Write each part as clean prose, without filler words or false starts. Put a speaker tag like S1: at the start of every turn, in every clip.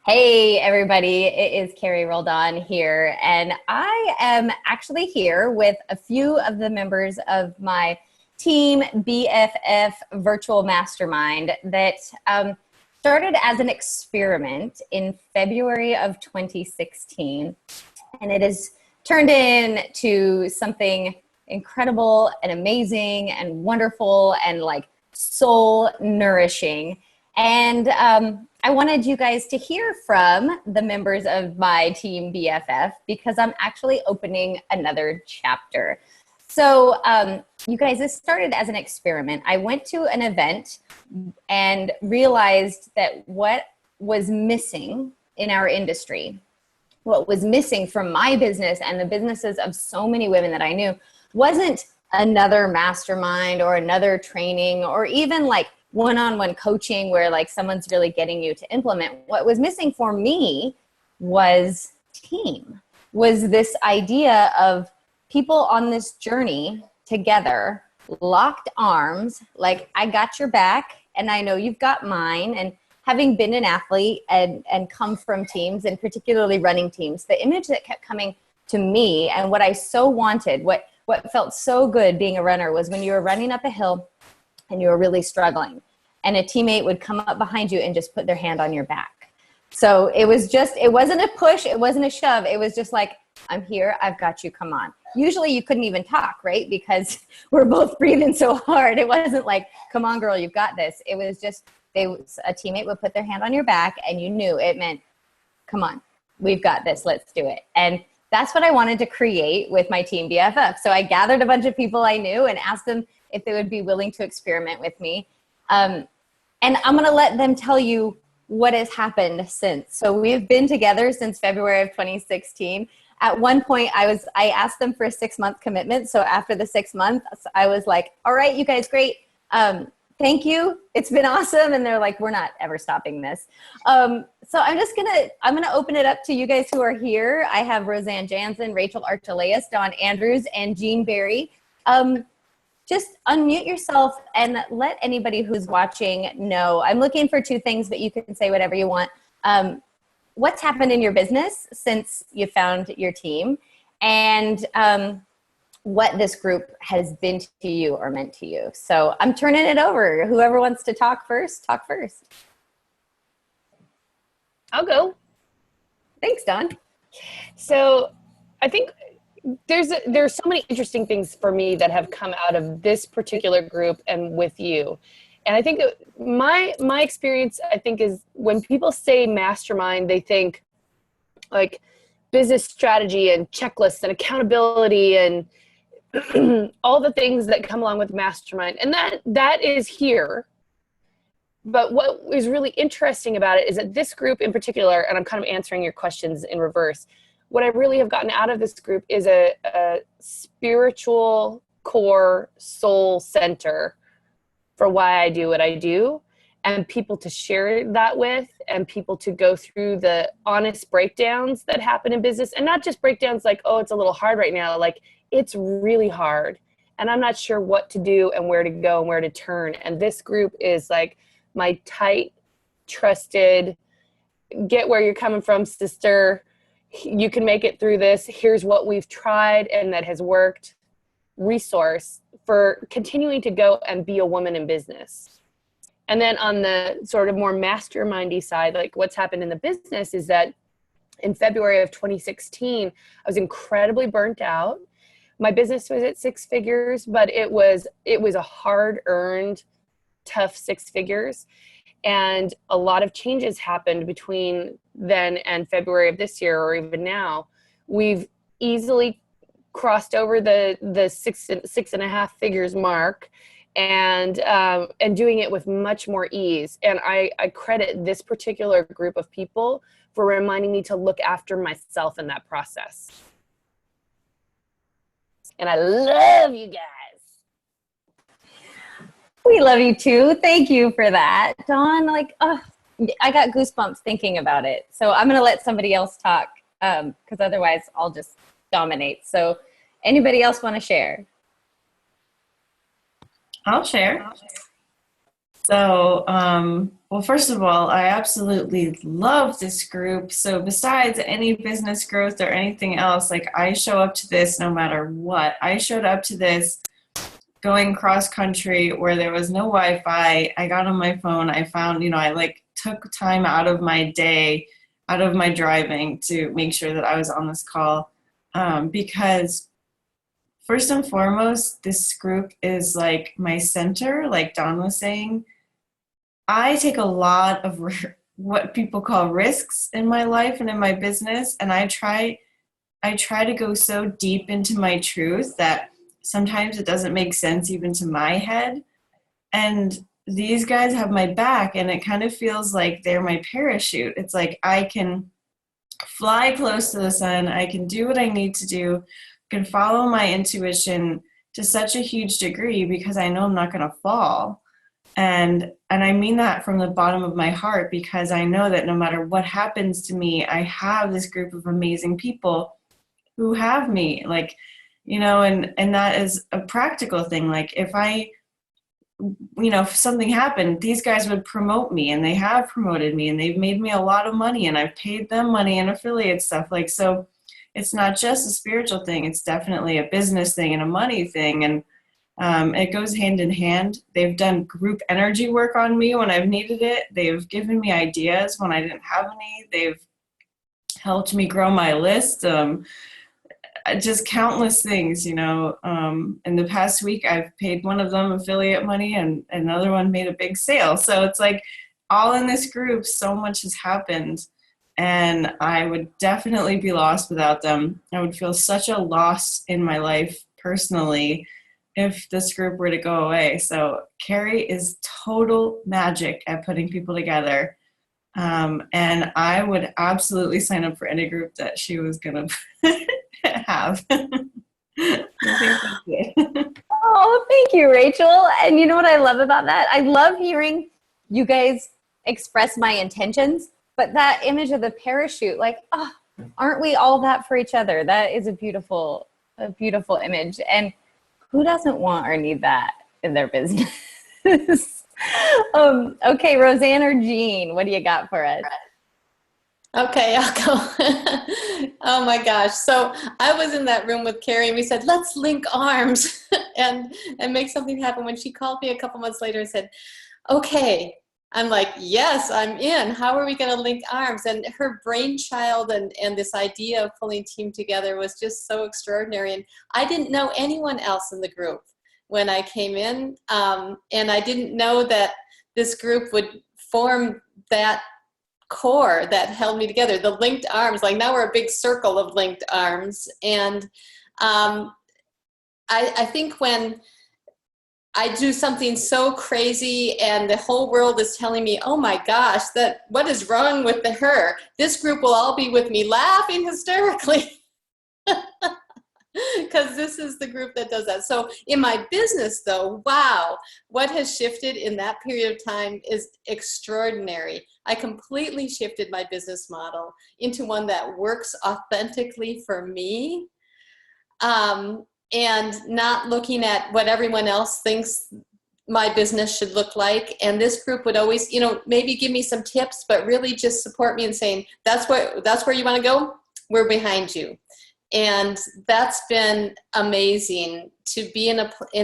S1: Hey everybody, it is Carrie Roldan here, and I am actually here with a few of the members of my team BFF virtual mastermind that started as an experiment in February of 2016, and it has turned into something incredible and amazing and wonderful and like soul nourishing. And I wanted you guys to hear from the members of my team BFF because I'm actually opening another chapter. So you guys, this started as an experiment. I went to an event and realized that what was missing in our industry, what was missing from my business and the businesses of so many women that I knew, wasn't another mastermind or another training or even like one-on-one coaching where like someone's really getting you to implement. What was missing for me was team, was this idea of people on this journey together, locked arms, like I got your back and I know you've got mine. And having been an athlete and come from teams and particularly running teams, the image that kept coming to me and what I so wanted, what felt so good being a runner was when you were running up a hill and you were really struggling and a teammate would come up behind you and just put their hand on your back. So it wasn't a push, it wasn't a shove. It was just like, I'm here, I've got you, come on. Usually you couldn't even talk, right? Because we're both breathing so hard. It wasn't like, come on girl, you've got this. It was just, a teammate would put their hand on your back and you knew it meant, come on, we've got this, let's do it. And that's what I wanted to create with my team BFF. So I gathered a bunch of people I knew and asked them if they would be willing to experiment with me. And I'm going to let them tell you what has happened since. So we've been together since February of 2016. At one point, I asked them for a 6-month commitment. So after the 6 months, I was like, all right, you guys, great. Thank you. It's been awesome. And they're like, we're not ever stopping this. So I'm going to open it up to you guys who are here. I have Roseanne Jansen, Rachel Archelaus, Dawn Andrews, and Jean Berry. Just unmute yourself and let anybody who's watching know. I'm looking for 2 things, but you can say whatever you want. What's happened in your business since you found your team, and what this group has been to you or meant to you. So I'm turning it over. Whoever wants to talk first, talk first.
S2: I'll go.
S1: Thanks, Dawn.
S2: So I think there's so many interesting things for me that have come out of this particular group and with you. And I think my experience, I think, is when people say mastermind, they think like business strategy and checklists and accountability and all the things that come along with mastermind. And that is here. But what is really interesting about it is that this group in particular, and I'm kind of answering your questions in reverse, what I really have gotten out of this group is a spiritual core soul center for why I do what I do, and people to share that with, and people to go through the honest breakdowns that happen in business, and not just breakdowns like, oh, it's a little hard right now. Like, it's really hard, and I'm not sure what to do and where to go and where to turn. And this group is like my tight, trusted, get where you're coming from, sister. You can make it through this. Here's what we've tried and that has worked resource for continuing to go and be a woman in business. And then on the sort of more mastermindy side, like what's happened in the business is that in February of 2016, I was incredibly burnt out. My business was at 6 figures, but it was a hard-earned, tough 6 figures. And a lot of changes happened between then and February of this year, or even now. We've easily crossed over the 6.5 figures mark, and doing it with much more ease. And I credit this particular group of people for reminding me to look after myself in that process. And I love you guys.
S1: We love you too. Thank you for that, Dawn. Like, oh, I got goosebumps thinking about it. So I'm going to let somebody else talk because otherwise I'll just dominate. So anybody else want to share?
S3: I'll share. So, well, first of all, I absolutely love this group. So, besides any business growth or anything else, like I show up to this no matter what. I showed up to this going cross country where there was no Wi-Fi. I got on my phone. I found, I like took time out of my day, out of my driving to make sure that I was on this call, because first and foremost, this group is like my center, like Don was saying. I take a lot of what people call risks in my life and in my business, and I try to go so deep into my truth that sometimes it doesn't make sense even to my head. And these guys have my back, and it kind of feels like they're my parachute. It's like I can fly close to the sun, I can do what I need to do, I can follow my intuition to such a huge degree because I know I'm not going to fall. And I mean that from the bottom of my heart, because I know that no matter what happens to me, I have this group of amazing people who have me, like, and that is a practical thing. Like if something happened, these guys would promote me, and they have promoted me, and they've made me a lot of money, and I've paid them money and affiliate stuff. Like, so it's not just a spiritual thing, it's definitely a business thing and a money thing. And it goes hand in hand. They've done group energy work on me when I've needed it. They've given me ideas when I didn't have any. They've helped me grow my list. Just countless things, in the past week, I've paid one of them affiliate money, and another one made a big sale. So it's like all in this group, so much has happened, and I would definitely be lost without them. I would feel such a loss in my life personally if this group were to go away. So Carrie is total magic at putting people together. And I would absolutely sign up for any group that she was going to have. I think that's it.
S1: Oh, thank you, Rachel. And you know what I love about that? I love hearing you guys express my intentions, but that image of the parachute, like, oh, aren't we all that for each other? That is a beautiful image. And who doesn't want or need that in their business? Okay, Roseanne or Jean, what do you got for us?
S4: Okay, I'll go. Oh my gosh. So I was in that room with Carrie, and we said, let's link arms and make something happen. When she called me a couple months later and said, okay, I'm like, yes, I'm in. How are we going to link arms? And her brainchild and this idea of pulling team together was just so extraordinary. And I didn't know anyone else in the group when I came in. And I didn't know that this group would form that core that held me together, the linked arms. Like now we're a big circle of linked arms. And I think when I do something so crazy and the whole world is telling me, oh my gosh, what is wrong with her? This group will all be with me laughing hysterically. Because this is the group that does that. So in my business though, wow, what has shifted in that period of time is extraordinary. I completely shifted my business model into one that works authentically for me. And not looking at what everyone else thinks my business should look like. And this group would always, maybe give me some tips, but really just support me and saying, that's where you want to go. We're behind you. And that's been amazing to be in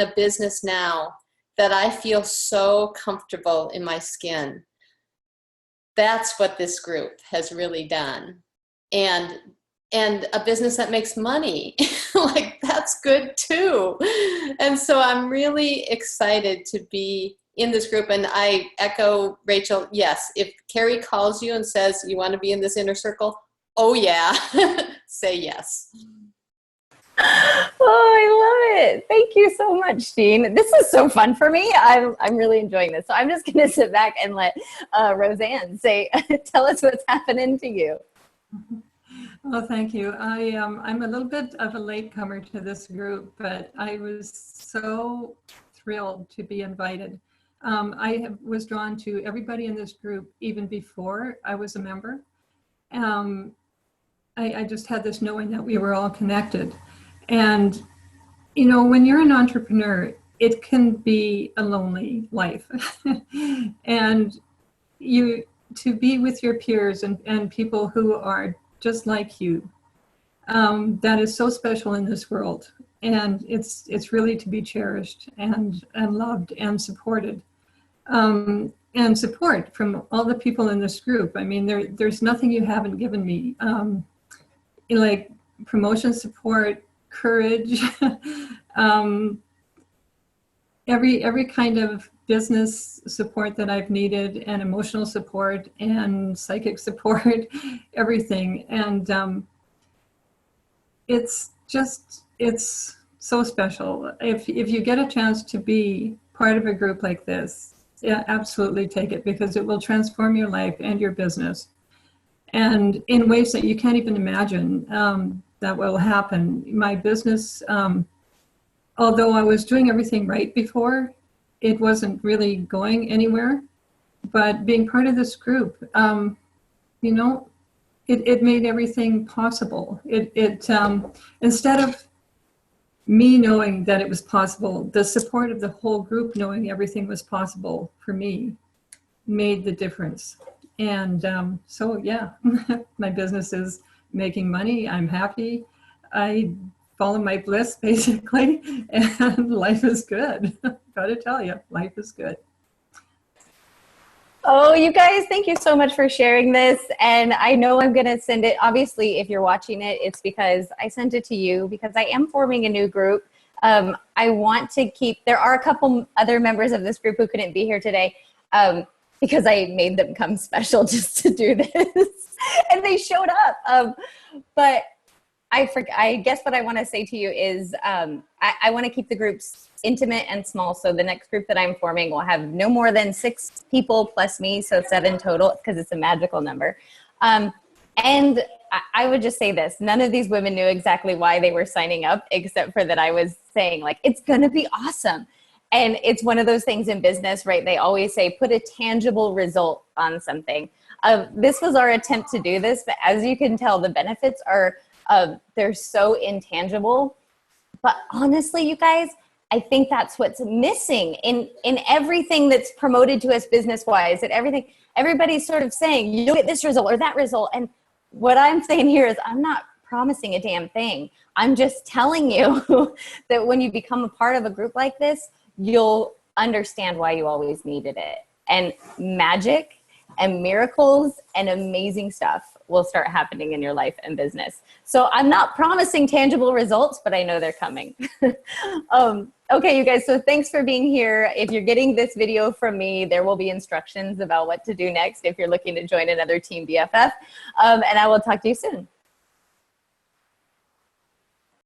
S4: a business now that I feel so comfortable in my skin. That's what this group has really done. And a business that makes money, like that's good too. And so I'm really excited to be in this group. And I echo Rachel, yes, if Carrie calls you and says, you want to be in this inner circle? Oh yeah, say yes.
S1: Oh, I love it. Thank you so much, Jean. This is so fun for me. I'm really enjoying this. So I'm just going to sit back and let Roseanne tell us what's happening to you.
S5: Well, thank you. I'm a little bit of a latecomer to this group, but I was so thrilled to be invited. Was drawn to everybody in this group even before I was a member. I just had this knowing that we were all connected. And, when you're an entrepreneur, it can be a lonely life. And to be with your peers and people who are just like you, that is so special in this world. And it's really to be cherished and loved and supported. And support from all the people in this group. I mean, there's nothing you haven't given me. Like promotion support, courage, every kind of business support that I've needed, and emotional support and psychic support, everything. And it's so special. If you get a chance to be part of a group like this, yeah, absolutely take it, because it will transform your life and your business, and in ways that you can't even imagine that will happen. My business, although I was doing everything right before, it wasn't really going anywhere. But being part of this group, you know, it made everything possible. It instead of me knowing that it was possible, the support of the whole group knowing everything was possible for me made the difference. And so, yeah, my business is making money. I'm happy. I follow my bliss, basically, and life is good. Gotta tell you, life is good.
S1: Oh, you guys, thank you so much for sharing this. And I know I'm going to send it. Obviously, if you're watching it, it's because I sent it to you, because I am forming a new group. I want to keep, there are a couple other members of this group who couldn't be here today because I made them come special just to do this. And they showed up. But I guess what I want to say to you is I want to keep the groups intimate and small. So the next group that I'm forming will have no more than 6 people plus me, so 7 total, because it's a magical number. And I would just say this: none of these women knew exactly why they were signing up, except for that I was saying, like, it's going to be awesome. And it's one of those things in business, right? They always say, put a tangible result on something. This was our attempt to do this, but as you can tell, the benefits are they're so intangible. But honestly, you guys, I think that's what's missing in everything that's promoted to us business-wise, and everything. Everybody's sort of saying, you'll get this result or that result. And what I'm saying here is I'm not promising a damn thing. I'm just telling you that when you become a part of a group like this, you'll understand why you always needed it. And magic and miracles and amazing stuff will start happening in your life and business. So I'm not promising tangible results, but I know they're coming. Okay, you guys, so thanks for being here. If you're getting this video from me, there will be instructions about what to do next if you're looking to join another Team BFF. And I will talk to you soon.